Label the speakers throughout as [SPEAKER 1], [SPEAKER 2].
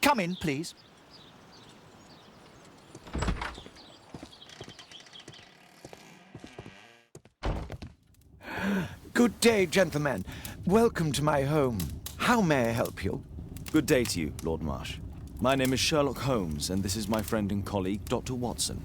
[SPEAKER 1] Come in, please.
[SPEAKER 2] Good day, gentlemen. Welcome to my home. How may I help you?
[SPEAKER 3] Good day to you, Lord Marsh. My name is Sherlock Holmes, and this is my friend and colleague, Dr. Watson.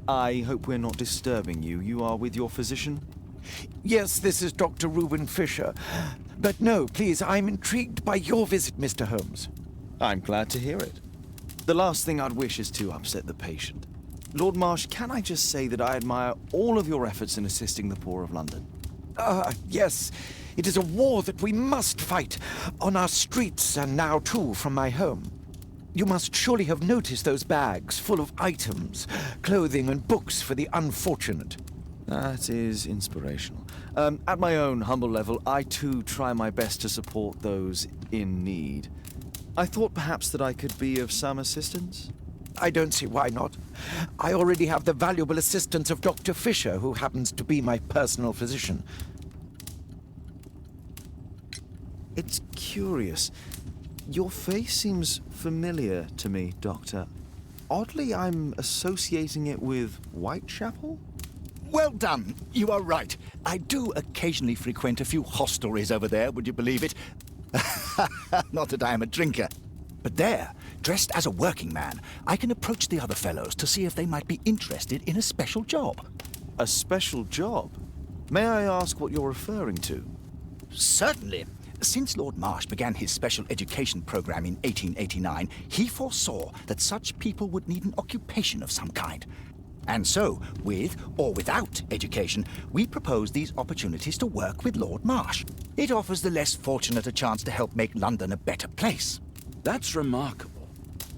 [SPEAKER 3] I hope we're not disturbing you. You are with your physician?
[SPEAKER 2] Yes, this is Dr. Reuben Fisher. But no, please, I'm intrigued by your visit, Mr. Holmes.
[SPEAKER 3] I'm glad to hear it. The last thing I'd wish is to upset the patient. Lord Marsh, can I just say that I admire all of your efforts in assisting the poor of London?
[SPEAKER 2] Yes. It is a war that we must fight, on our streets and now, too, from my home. You must surely have noticed those bags full of items, clothing and books for the unfortunate.
[SPEAKER 3] That is inspirational. At my own humble level, I too try my best to support those in need. I thought perhaps that I could be of some assistance.
[SPEAKER 2] I don't see why not. I already have the valuable assistance of Dr. Fisher, who happens to be my personal physician.
[SPEAKER 3] It's curious. Your face seems familiar to me, Doctor. Oddly, I'm associating it with Whitechapel?
[SPEAKER 1] Well done. You are right. I do occasionally frequent a few hostelries over there, would you believe it? Not that I am a drinker. But there, dressed as a working man, I can approach the other fellows to see if they might be interested in a special job.
[SPEAKER 3] A special job? May I ask what you're referring to?
[SPEAKER 1] Certainly. Since Lord Marsh began his special education program in 1889, he foresaw that such people would need an occupation of some kind. And so, with or without education, we propose these opportunities to work with Lord Marsh. It offers the less fortunate a chance to help make London a better place.
[SPEAKER 4] That's remarkable.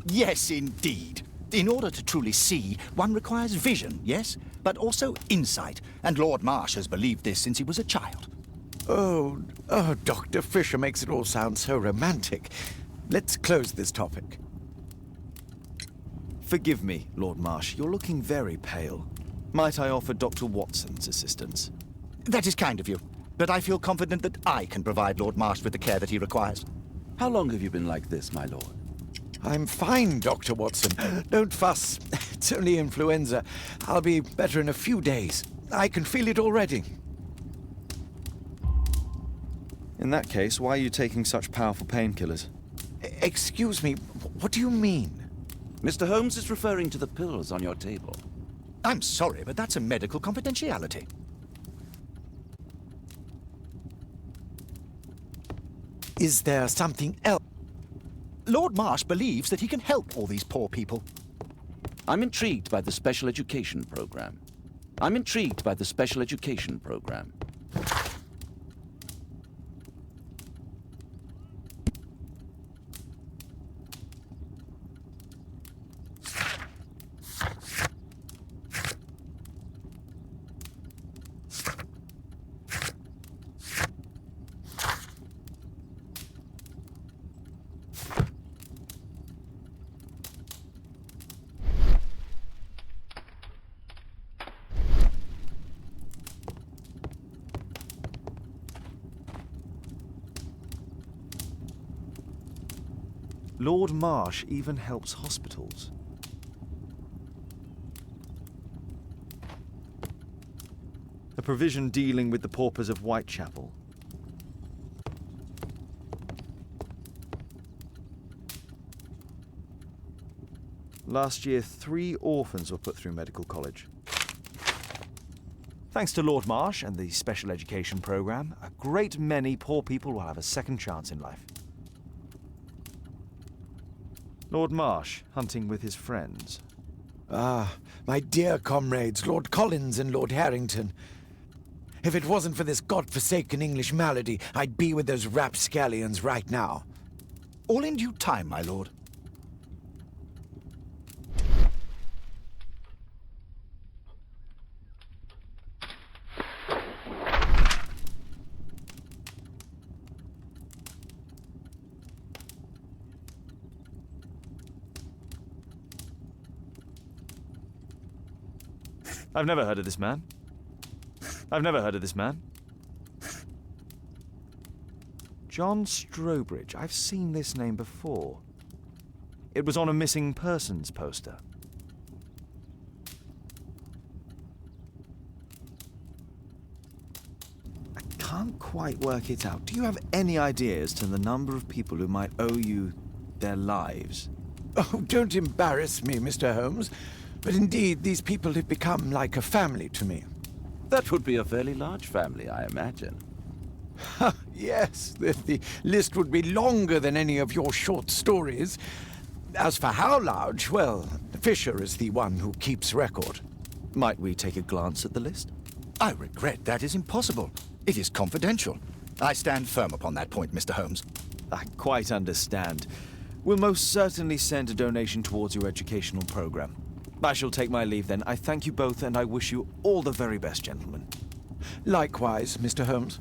[SPEAKER 1] Yes, indeed. In order to truly see, one requires vision, yes, but also insight. And Lord Marsh has believed this since he was a child.
[SPEAKER 2] Oh, Dr. Fisher makes it all sound so romantic. Let's close this topic.
[SPEAKER 3] Forgive me, Lord Marsh. You're looking very pale. Might I offer Dr. Watson's assistance?
[SPEAKER 1] That is kind of you, but I feel confident that I can provide Lord Marsh with the care that he requires.
[SPEAKER 4] How long have you been like this, my lord?
[SPEAKER 2] I'm fine, Dr. Watson. Don't fuss. It's only influenza. I'll be better in a few days. I can feel it already.
[SPEAKER 3] In that case, why are you taking such powerful painkillers?
[SPEAKER 2] Excuse me, what do you mean?
[SPEAKER 4] Mr. Holmes is referring to the pills on your table.
[SPEAKER 1] I'm sorry, but that's a medical confidentiality.
[SPEAKER 2] Is there something else?
[SPEAKER 1] Lord Marsh believes that he can help all these poor people.
[SPEAKER 4] I'm intrigued by the special education program. I'm intrigued by the special education program.
[SPEAKER 3] Lord Marsh even helps hospitals. A provision dealing with the paupers of Whitechapel. Last year, 3 orphans were put through medical college. Thanks to Lord Marsh and the special education program, a great many poor people will have a second chance in life. Lord Marsh, hunting with his friends.
[SPEAKER 2] Ah, my dear comrades, Lord Collins and Lord Harrington. If it wasn't for this godforsaken English malady, I'd be with those rapscallions right now.
[SPEAKER 1] All in due time, my lord.
[SPEAKER 3] I've never heard of this man. I've never heard of this man. John Strobridge. I've seen this name before. It was on a missing persons poster. I can't quite work it out. Do you have any idea as to the number of people who might owe you their lives?
[SPEAKER 2] Oh, don't embarrass me, Mr. Holmes. But indeed, these people have become like a family to me.
[SPEAKER 4] That would be a fairly large family, I imagine.
[SPEAKER 2] Yes, the list would be longer than any of your short stories. As for how large, well, Fisher is the one who keeps record.
[SPEAKER 3] Might we take a glance at the list?
[SPEAKER 1] I regret that is impossible. It is confidential. I stand firm upon that point, Mr. Holmes.
[SPEAKER 3] I quite understand. We'll most certainly send a donation towards your educational program. I shall take my leave then. I thank you both, and I wish you all the very best, gentlemen.
[SPEAKER 2] Likewise, Mr. Holmes.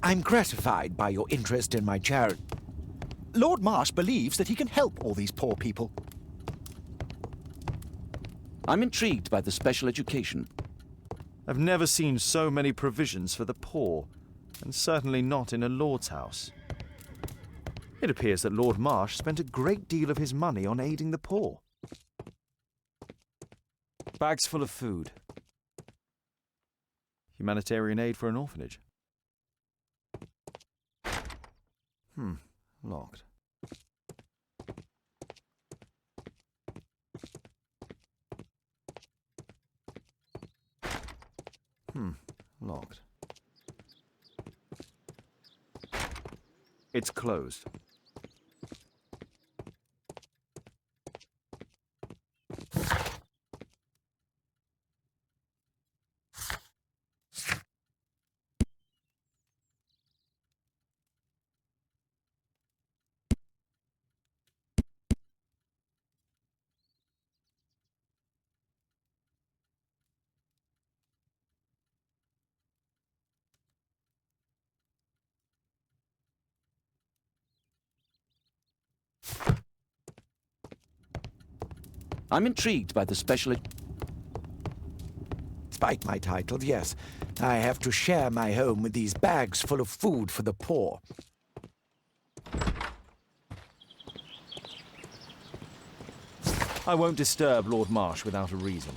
[SPEAKER 2] I'm gratified by your interest in my charity.
[SPEAKER 1] Lord Marsh believes that he can help all these poor people.
[SPEAKER 4] I'm intrigued by the special education.
[SPEAKER 3] I've never seen so many provisions for the poor, and certainly not in a lord's house. It appears that Lord Marsh spent a great deal of his money on aiding the poor. Bags full of food. Humanitarian aid for an orphanage. Locked. It's closed.
[SPEAKER 4] I'm intrigued by the special...
[SPEAKER 2] Despite my title, yes, I have to share my home with these bags full of food for the poor.
[SPEAKER 3] I won't disturb Lord Marsh without a reason.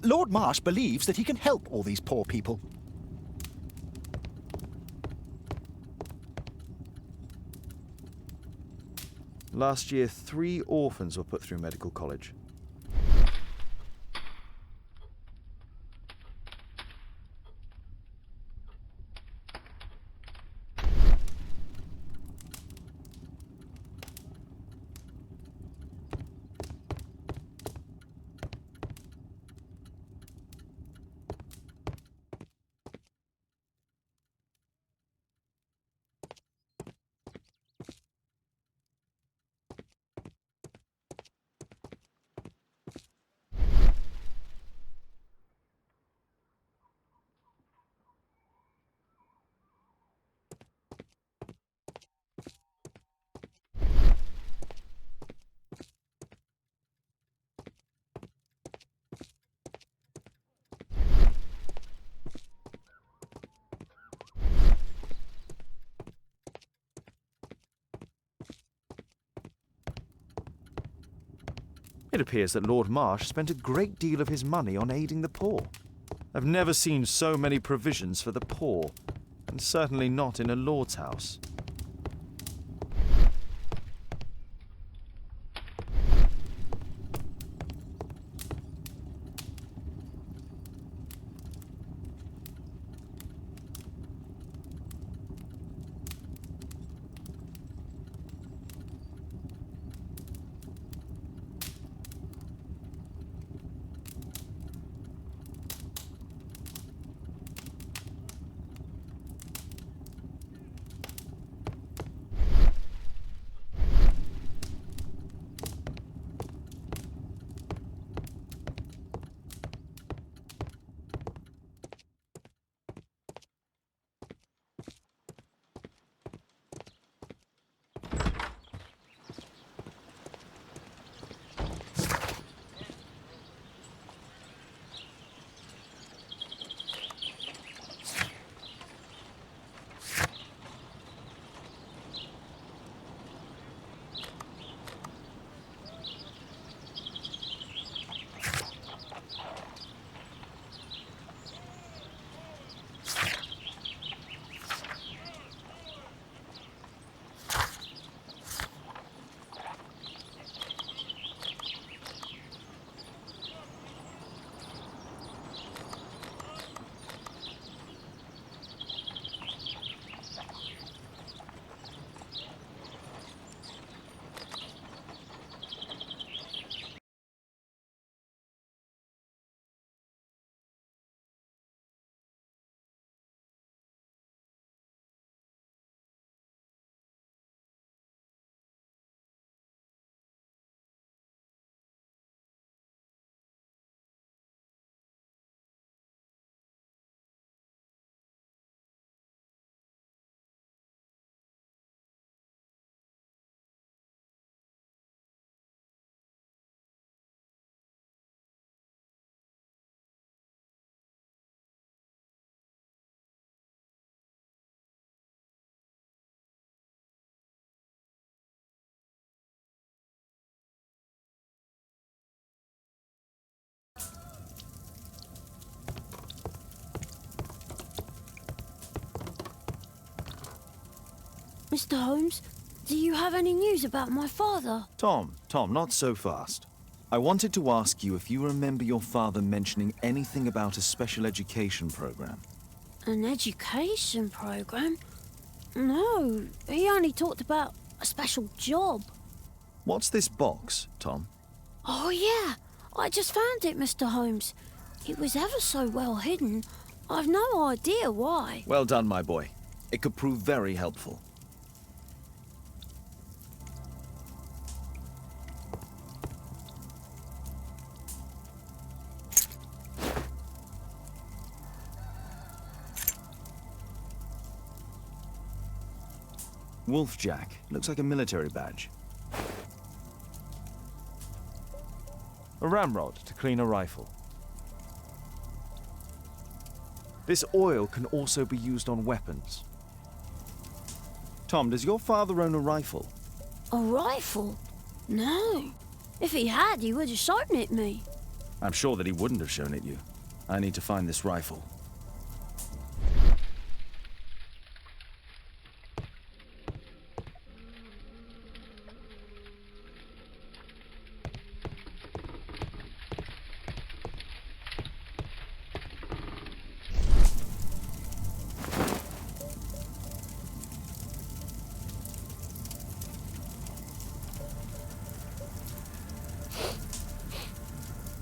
[SPEAKER 1] Lord Marsh believes that he can help all these poor people.
[SPEAKER 3] Last year, 3 orphans were put through medical college. It appears that Lord Marsh spent a great deal of his money on aiding the poor. I've never seen so many provisions for the poor, and certainly not in a lord's house.
[SPEAKER 5] Mr. Holmes, do you have any news about my father?
[SPEAKER 3] Tom, not so fast. I wanted to ask you if you remember your father mentioning anything about a special education program.
[SPEAKER 5] An education program? No, he only talked about a special job.
[SPEAKER 3] What's this box, Tom?
[SPEAKER 5] Oh, yeah. I just found it, Mr. Holmes. It was ever so well hidden. I've no idea why.
[SPEAKER 3] Well done, my boy. It could prove very helpful. Wolfjack. Looks like a military badge. A ramrod to clean a rifle. This oil can also be used on weapons. Tom, does your father own a rifle?
[SPEAKER 5] A rifle? No. If he had, he would have shown it me.
[SPEAKER 3] I'm sure that he wouldn't have shown it you. I need to find this rifle.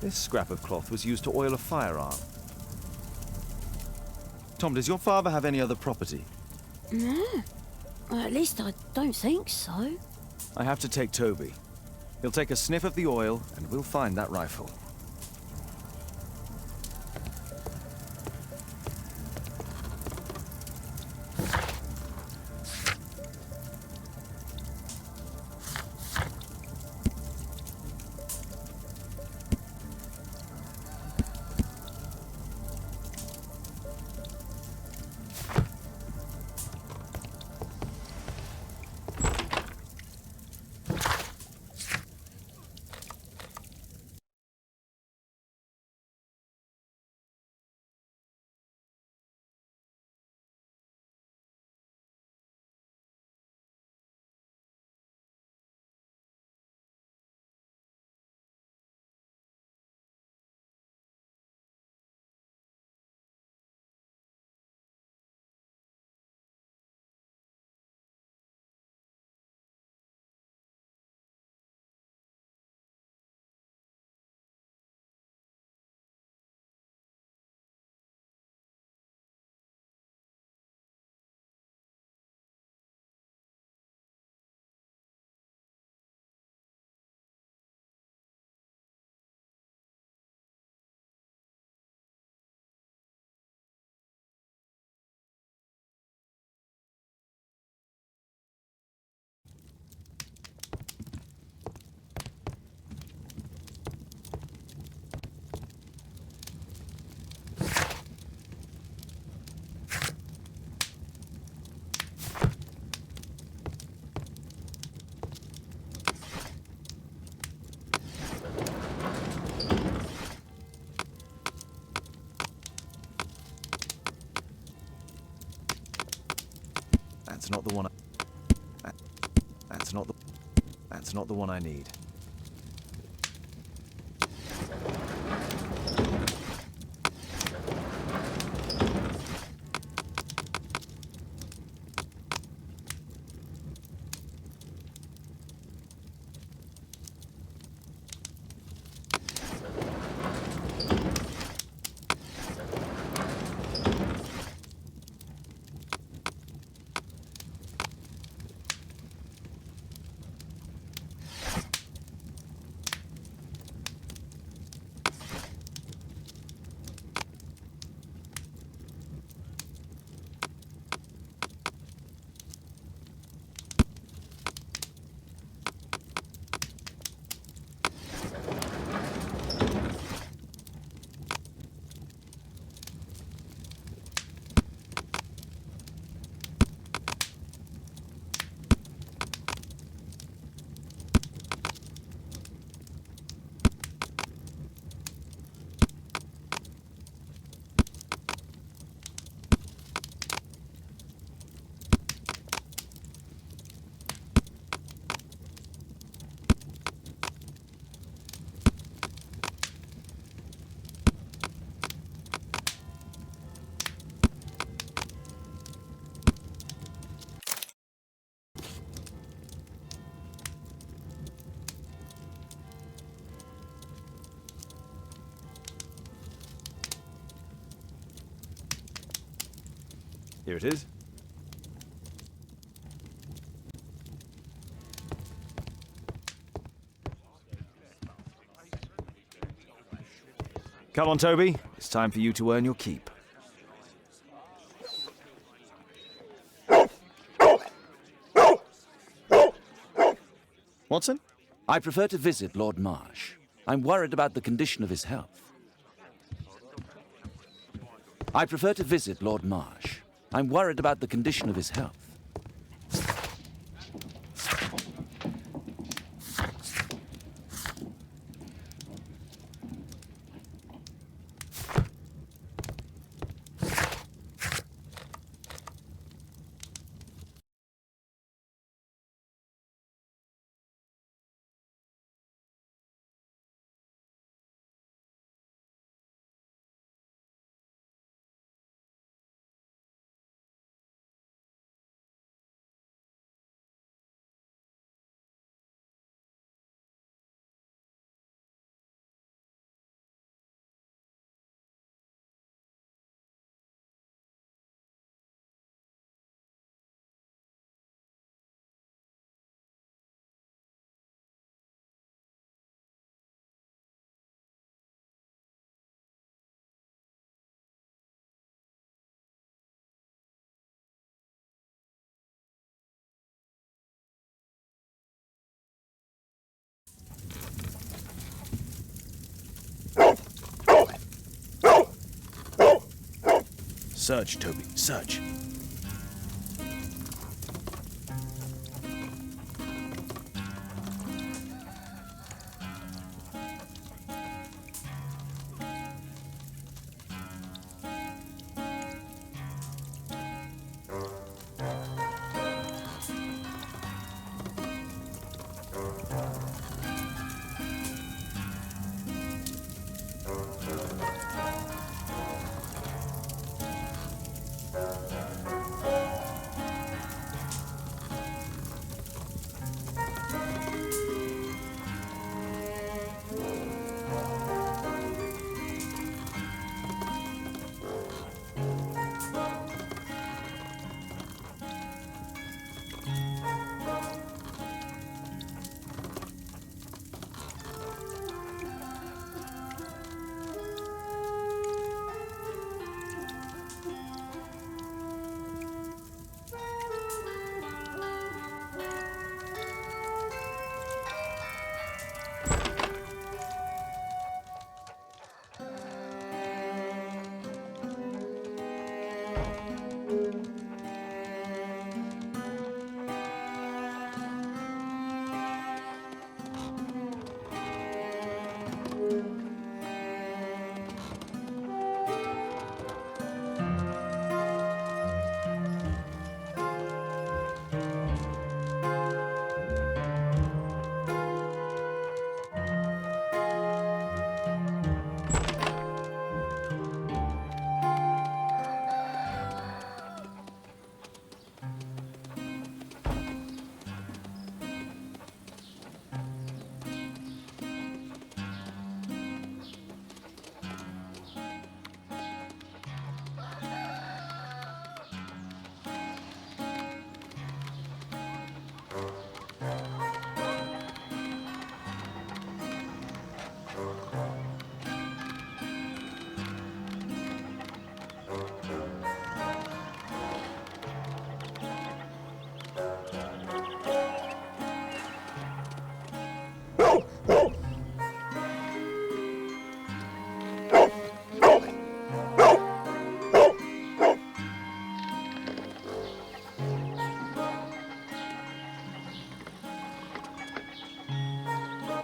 [SPEAKER 3] This scrap of cloth was used to oil a firearm. Tom, does your father have any other property?
[SPEAKER 5] No. At least I don't think so.
[SPEAKER 3] I have to take Toby. He'll take a sniff of the oil, and we'll find that rifle. That's not the one. That's not the one I need. Here it is. Come on, Toby. It's time for you to earn your keep. Watson?
[SPEAKER 4] I prefer to visit Lord Marsh. I'm worried about the condition of his health. I prefer to visit Lord Marsh. I'm worried about the condition of his health. Search, Toby, search.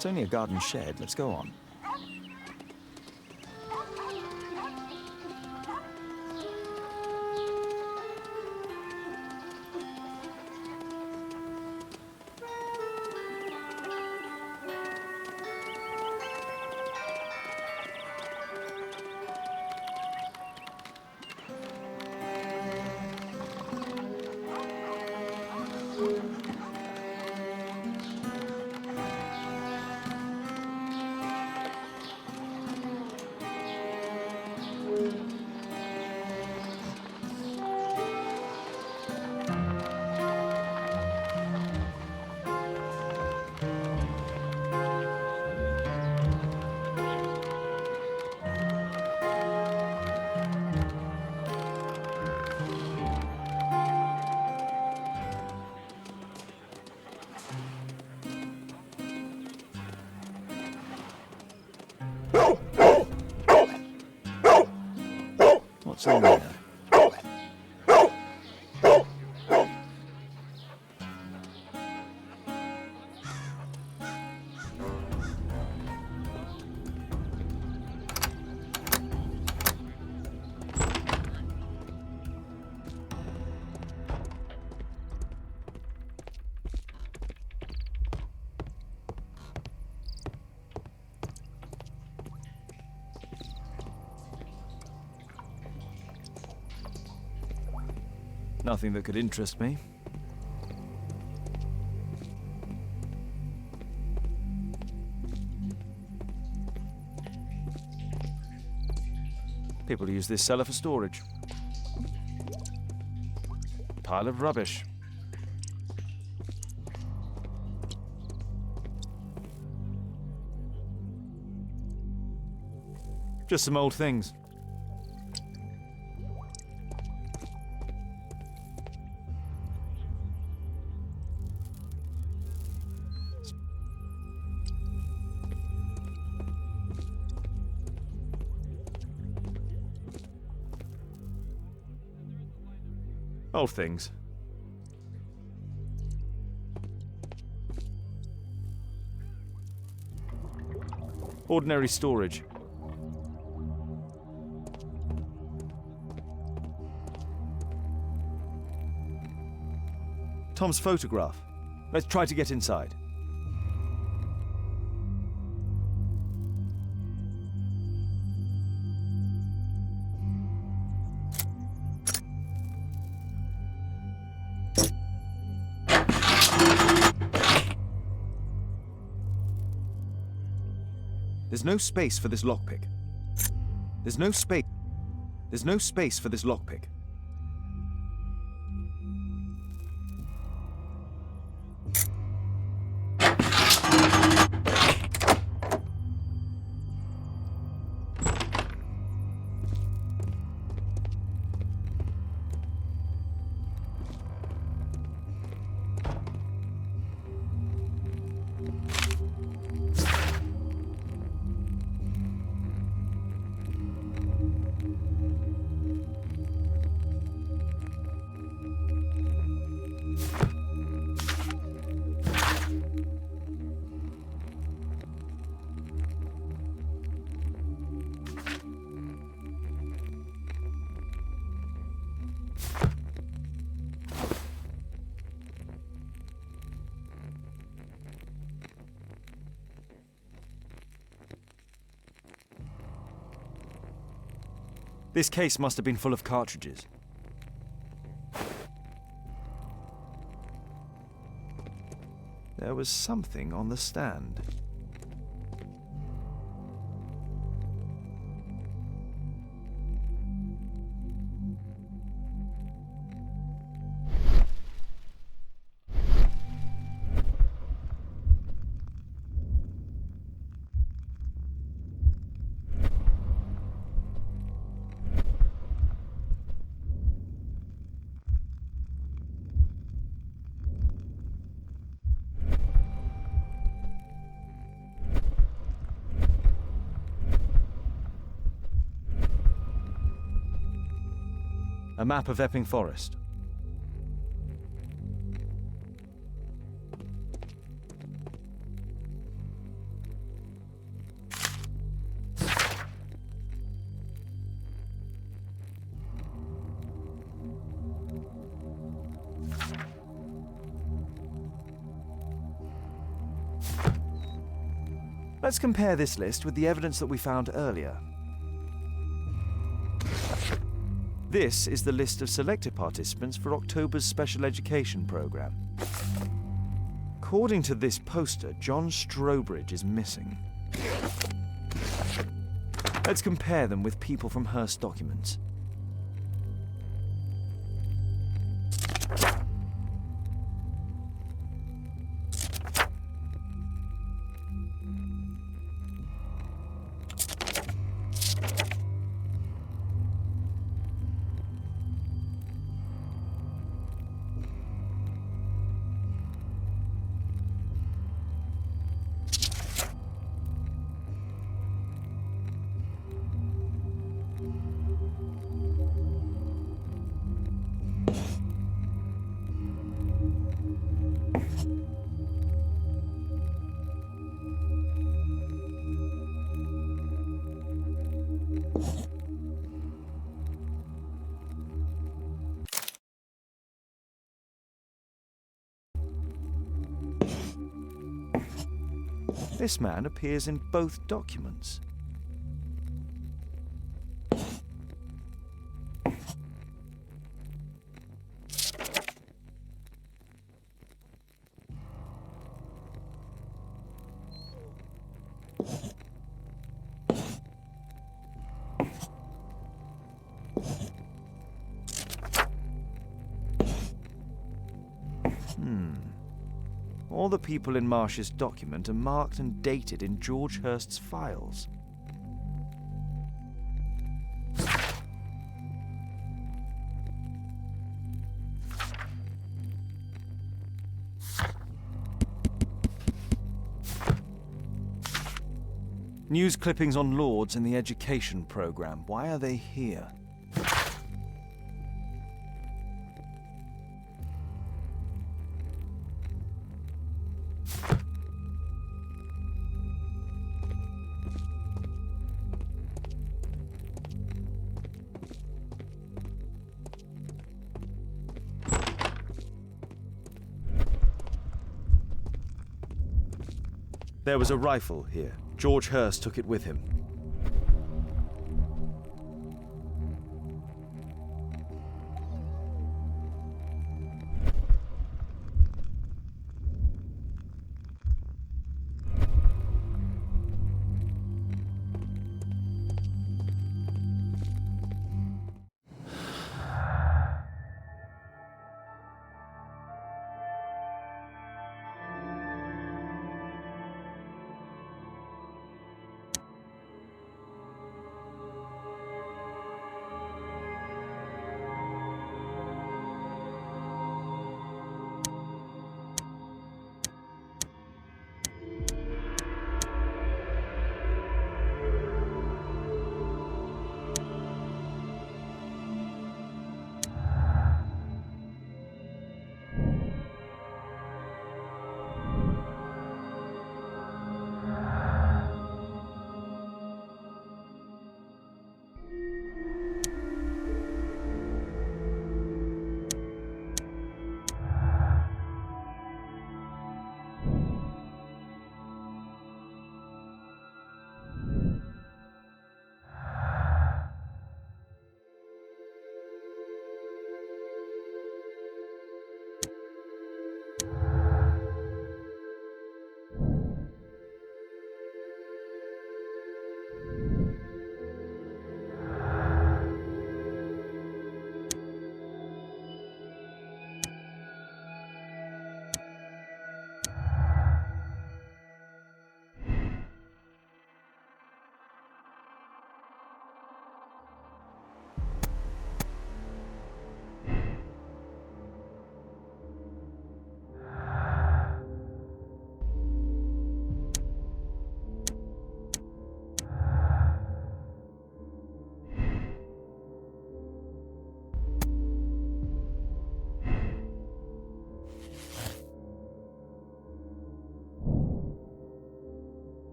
[SPEAKER 3] It's only a garden shed. Let's go on. What's in there? Nothing that could interest me. People use this cellar for storage. Pile of rubbish. Just some old things. Old things. Ordinary storage. Tom's photograph. Let's try to get inside. There's no space for this lockpick. There's no space. There's no space for this lockpick. This case must have been full of cartridges. There was something on the stand. A map of Epping Forest. Let's compare this list with the evidence that we found earlier. This is the list of selected participants for October's special education program. According to this poster, John Strobridge is missing. Let's compare them with people from Hearst documents. This man appears in both documents. All the people in Marsh's document are marked and dated in George Hurst's files. News clippings on Lords in the education program. Why are they here? There was a rifle here. George Hurst took it with him.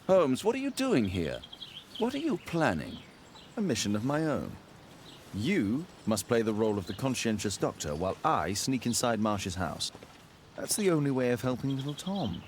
[SPEAKER 4] Holmes, what are you doing here? What are you planning?
[SPEAKER 3] A mission of my own. You must play the role of the conscientious doctor while I sneak inside Marsh's house. That's the only way of helping little Tom.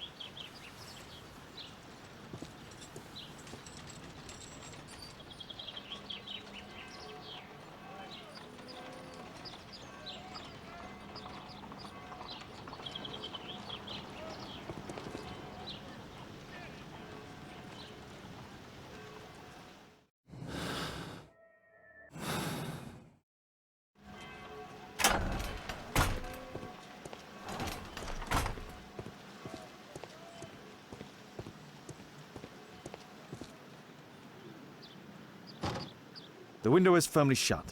[SPEAKER 3] The window is firmly shut.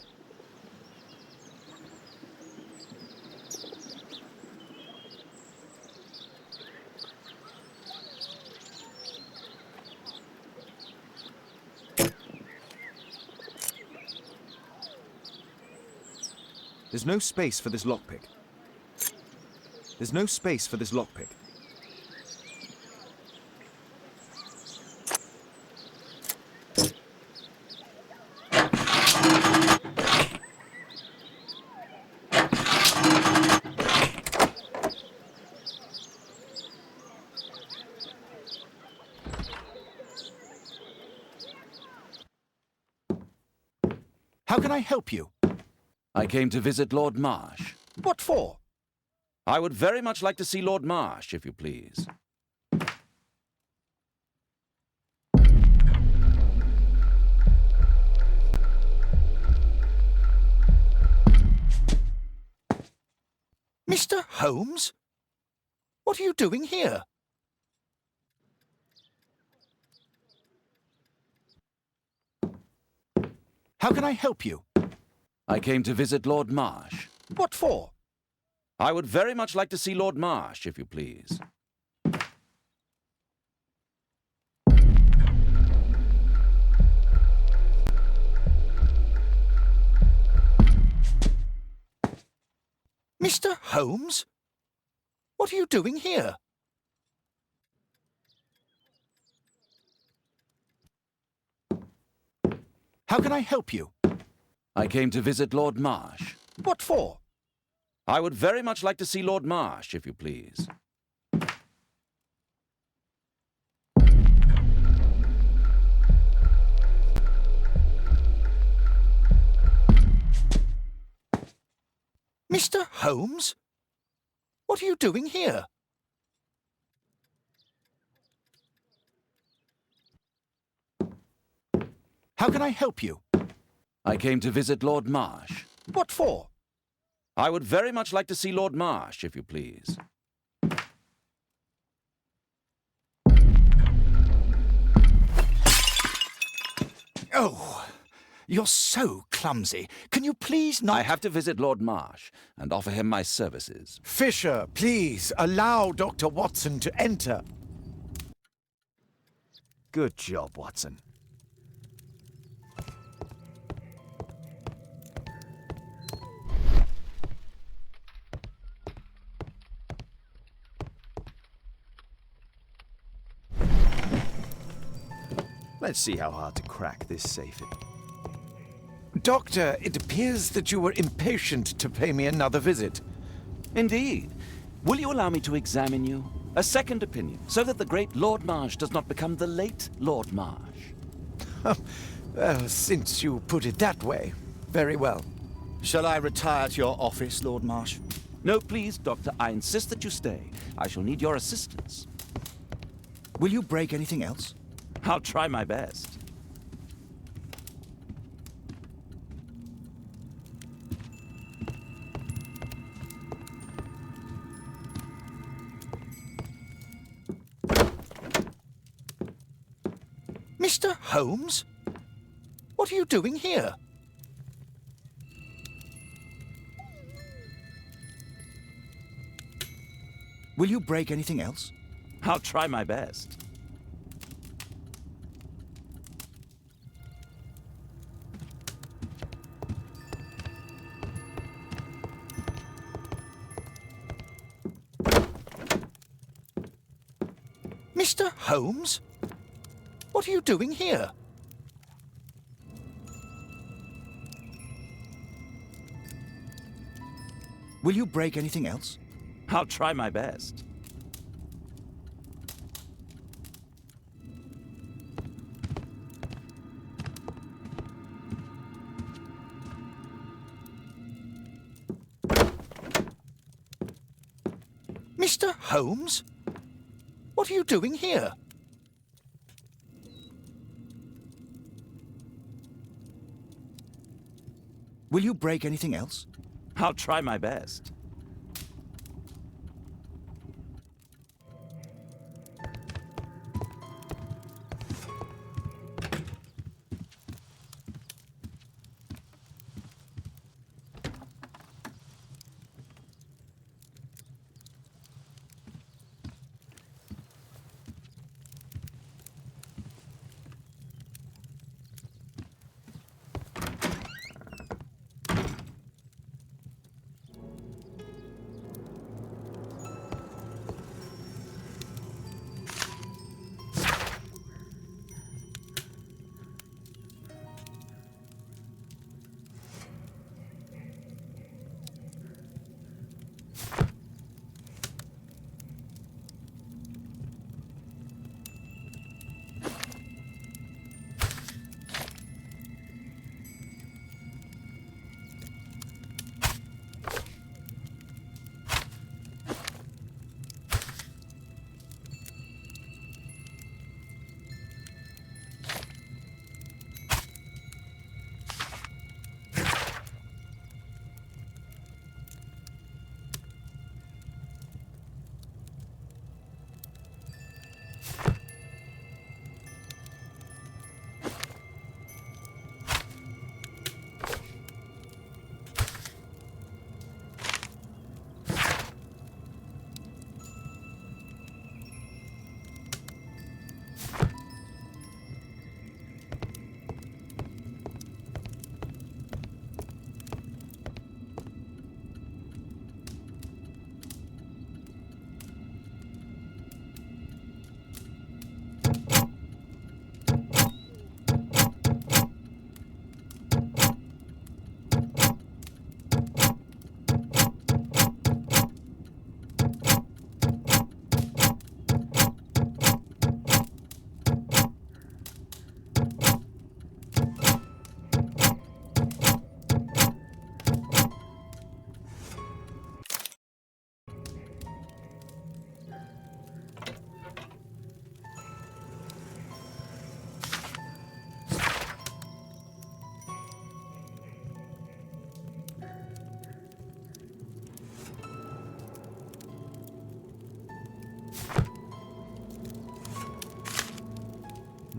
[SPEAKER 3] There's no space for this lockpick. There's no space for this lockpick.
[SPEAKER 1] How can I help you?
[SPEAKER 4] I came to visit Lord Marsh.
[SPEAKER 1] What for?
[SPEAKER 4] I would very much like to see Lord Marsh, if you please.
[SPEAKER 1] Mr. Holmes? What are you doing here? How can I help you?
[SPEAKER 4] I came to visit Lord Marsh.
[SPEAKER 1] What for?
[SPEAKER 4] I would very much like to see Lord Marsh, if you please.
[SPEAKER 1] Mr. Holmes? What are you doing here? How can I help you?
[SPEAKER 4] I came to visit Lord Marsh.
[SPEAKER 1] What for?
[SPEAKER 4] I would very much like to see Lord Marsh, if you please.
[SPEAKER 1] Mr. Holmes? What are you doing here? How can I help you?
[SPEAKER 4] I came to visit Lord Marsh.
[SPEAKER 1] What for?
[SPEAKER 4] I would very much like to see Lord Marsh, if you please.
[SPEAKER 1] Oh, you're so clumsy. Can you please not...
[SPEAKER 4] I have to visit Lord Marsh and offer him my services.
[SPEAKER 2] Fisher, please allow Dr. Watson to enter.
[SPEAKER 3] Good job, Watson. Let's see how hard to crack this safe is.
[SPEAKER 2] Doctor, it appears that you were impatient to pay me another visit.
[SPEAKER 4] Indeed. Will you allow me to examine you? A second opinion, so that the great Lord Marsh does not become the late Lord Marsh.
[SPEAKER 2] Well, since you put it that way, very well.
[SPEAKER 1] Shall I retire to your office, Lord Marsh?
[SPEAKER 4] No, please, Doctor. I insist that you stay. I shall need your assistance.
[SPEAKER 1] Will you break anything else?
[SPEAKER 4] I'll try my best.
[SPEAKER 1] Mr. Holmes? What are you doing here? Will you break anything else?
[SPEAKER 4] I'll try my best.
[SPEAKER 1] Mr. Holmes? What are you doing here? Will you break anything else?
[SPEAKER 4] I'll try my best.
[SPEAKER 1] Mr. Holmes? What are you doing here? Will you break anything else?
[SPEAKER 4] I'll try my best.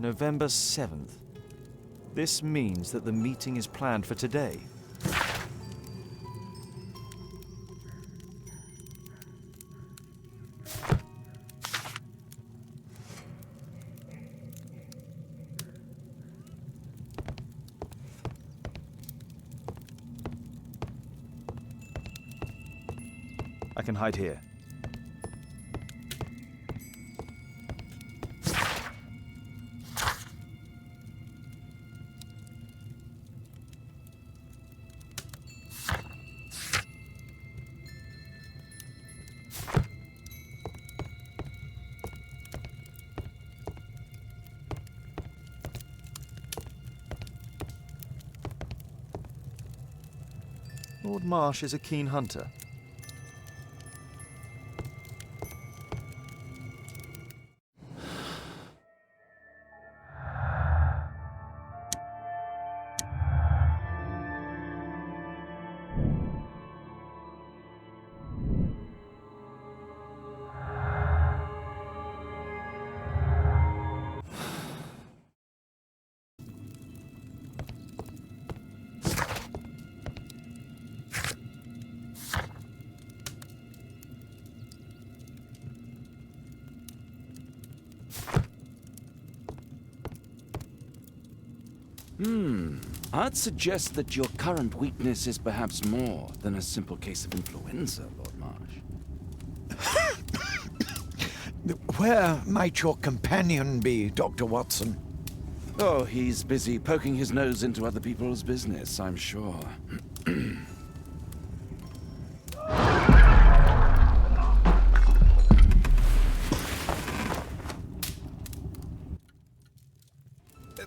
[SPEAKER 3] November 7th. This means that the meeting is planned for today. I can hide here. Lord Marsh is a keen hunter.
[SPEAKER 4] I'd suggest that your current weakness is perhaps more than a simple case of influenza, Lord Marsh.
[SPEAKER 2] Where might your companion be, Dr. Watson?
[SPEAKER 4] Oh, he's busy poking his nose into other people's business, I'm sure.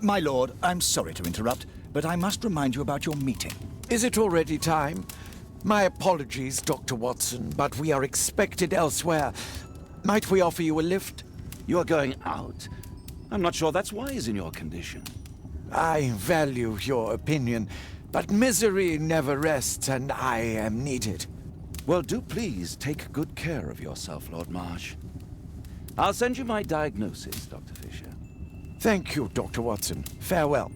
[SPEAKER 1] My lord, I'm sorry to interrupt, but I must remind you about your meeting.
[SPEAKER 2] Is it already time? My apologies, Dr. Watson, but we are expected elsewhere. Might we offer you a lift?
[SPEAKER 4] You are going out? I'm not sure that's wise in your condition.
[SPEAKER 2] I value your opinion, but misery never rests, and I am needed.
[SPEAKER 4] Well, do please take good care of yourself, Lord Marsh. I'll send you my diagnosis, Dr. Fisher.
[SPEAKER 2] Thank you, Dr. Watson. Farewell.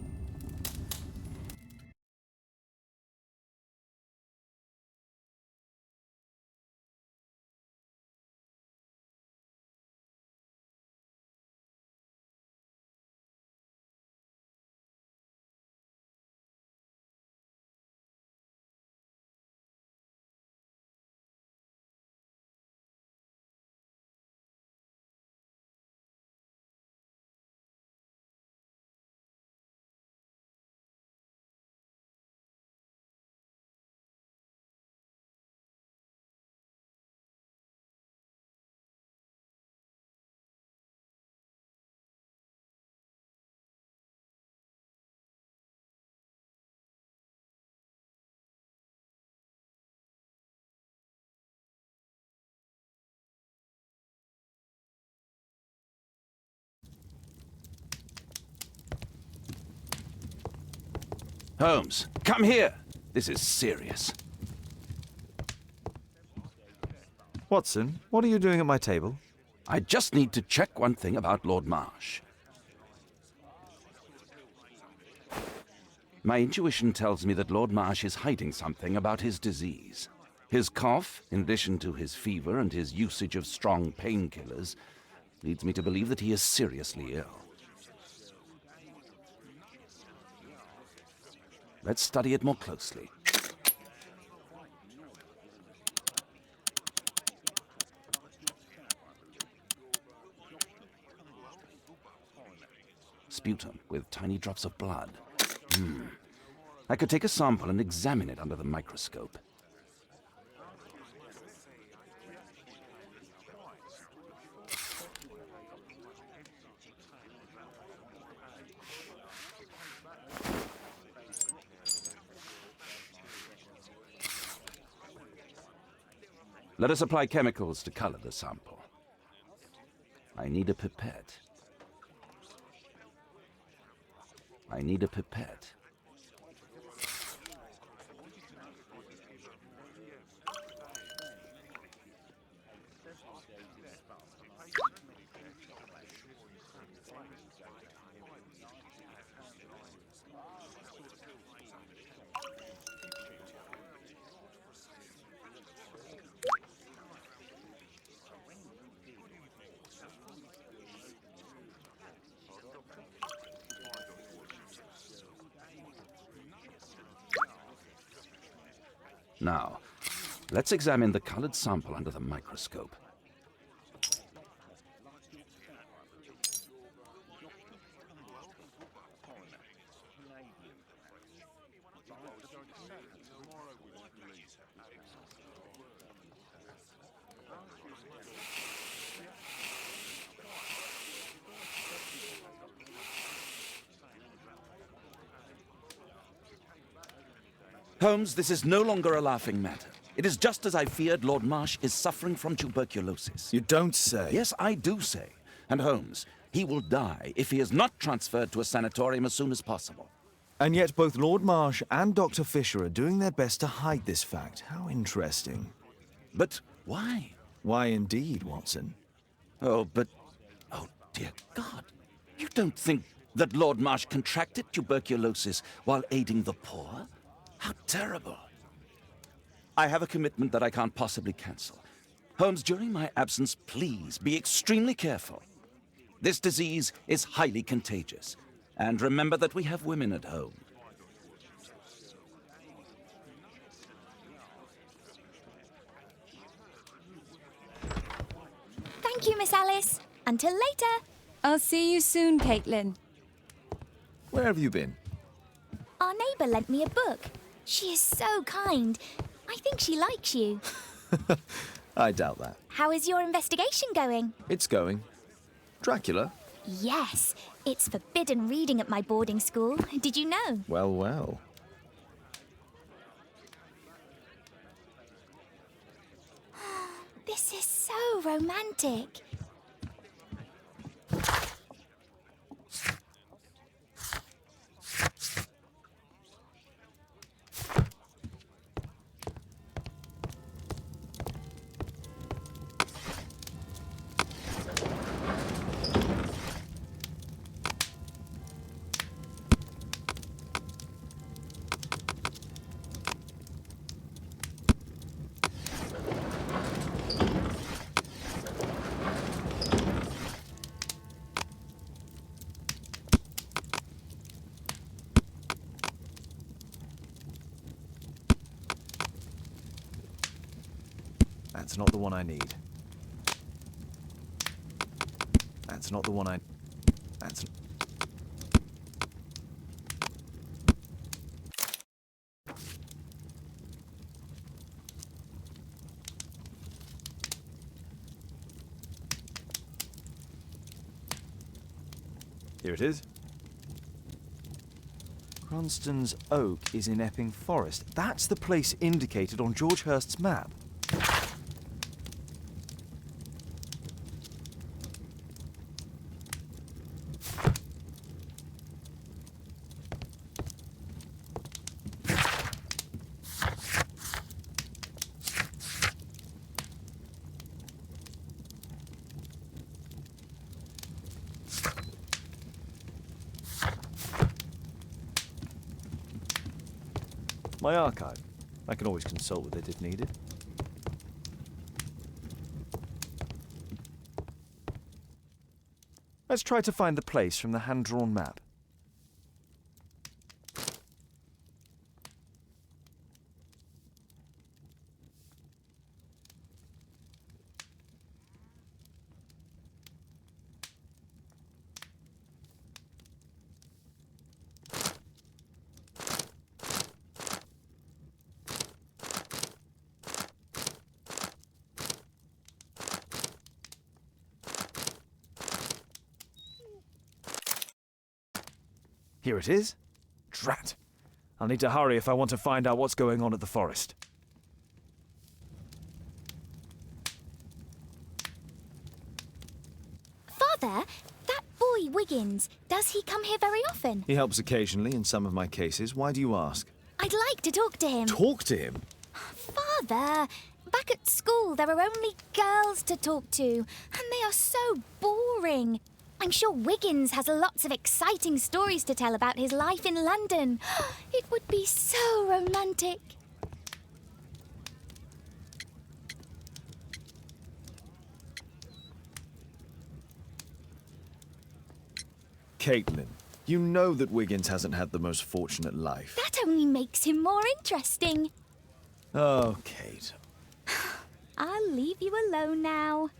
[SPEAKER 4] Holmes, come here. This is serious.
[SPEAKER 3] Watson, what are you doing at my table?
[SPEAKER 4] I just need to check one thing about Lord Marsh. My intuition tells me that Lord Marsh is hiding something about his disease. His cough, in addition to his fever and his usage of strong painkillers, leads me to believe that he is seriously ill. Let's study it more closely. Sputum with tiny drops of blood. I could take a sample and examine it under the microscope. Let us apply chemicals to color the sample. I need a pipette. I need a pipette. Now, let's examine the colored sample under the microscope. Holmes, this is no longer a laughing matter. It is just as I feared. Lord Marsh is suffering from tuberculosis.
[SPEAKER 3] You don't say.
[SPEAKER 4] Yes, I do say. And Holmes, he will die if he is not transferred to a sanatorium as soon as possible.
[SPEAKER 3] And yet both Lord Marsh and Dr. Fisher are doing their best to hide this fact. How interesting.
[SPEAKER 4] But why?
[SPEAKER 3] Why indeed, Watson?
[SPEAKER 4] Oh, dear God. You don't think that Lord Marsh contracted tuberculosis while aiding the poor? How terrible. I have a commitment that I can't possibly cancel. Holmes, during my absence, please be extremely careful. This disease is highly contagious. And remember that we have women at home.
[SPEAKER 6] Thank you, Miss Alice. Until later.
[SPEAKER 7] I'll see you soon, Caitlin.
[SPEAKER 3] Where have you been?
[SPEAKER 6] Our neighbour lent me a book. She is so kind. I think she likes you.
[SPEAKER 3] I doubt that.
[SPEAKER 6] How is your investigation going?
[SPEAKER 3] It's going. Dracula?
[SPEAKER 6] Yes, it's forbidden reading at my boarding school. Did you know?
[SPEAKER 3] Well, well.
[SPEAKER 6] This is so romantic.
[SPEAKER 3] That's not the one I need. That's not the one I... That's... Here it is. Cronston's Oak is in Epping Forest. That's the place indicated on George Hurst's map. My archive. I can always consult with it if needed. Let's try to find the place from the hand-drawn map. Here it is. Drat. I'll need to hurry if I want to find out what's going on at the forest.
[SPEAKER 6] Father, that boy Wiggins, does he come here very often?
[SPEAKER 3] He helps occasionally in some of my cases. Why do you ask?
[SPEAKER 6] I'd like to talk to him.
[SPEAKER 3] Talk to him?
[SPEAKER 6] Father, back at school there are only girls to talk to, and they are so boring. I'm sure Wiggins has lots of exciting stories to tell about his life in London. It would be so romantic.
[SPEAKER 3] Caitlin, you know that Wiggins hasn't had the most fortunate life.
[SPEAKER 6] That only makes him more interesting.
[SPEAKER 3] Oh, Kate.
[SPEAKER 6] I'll leave you alone now.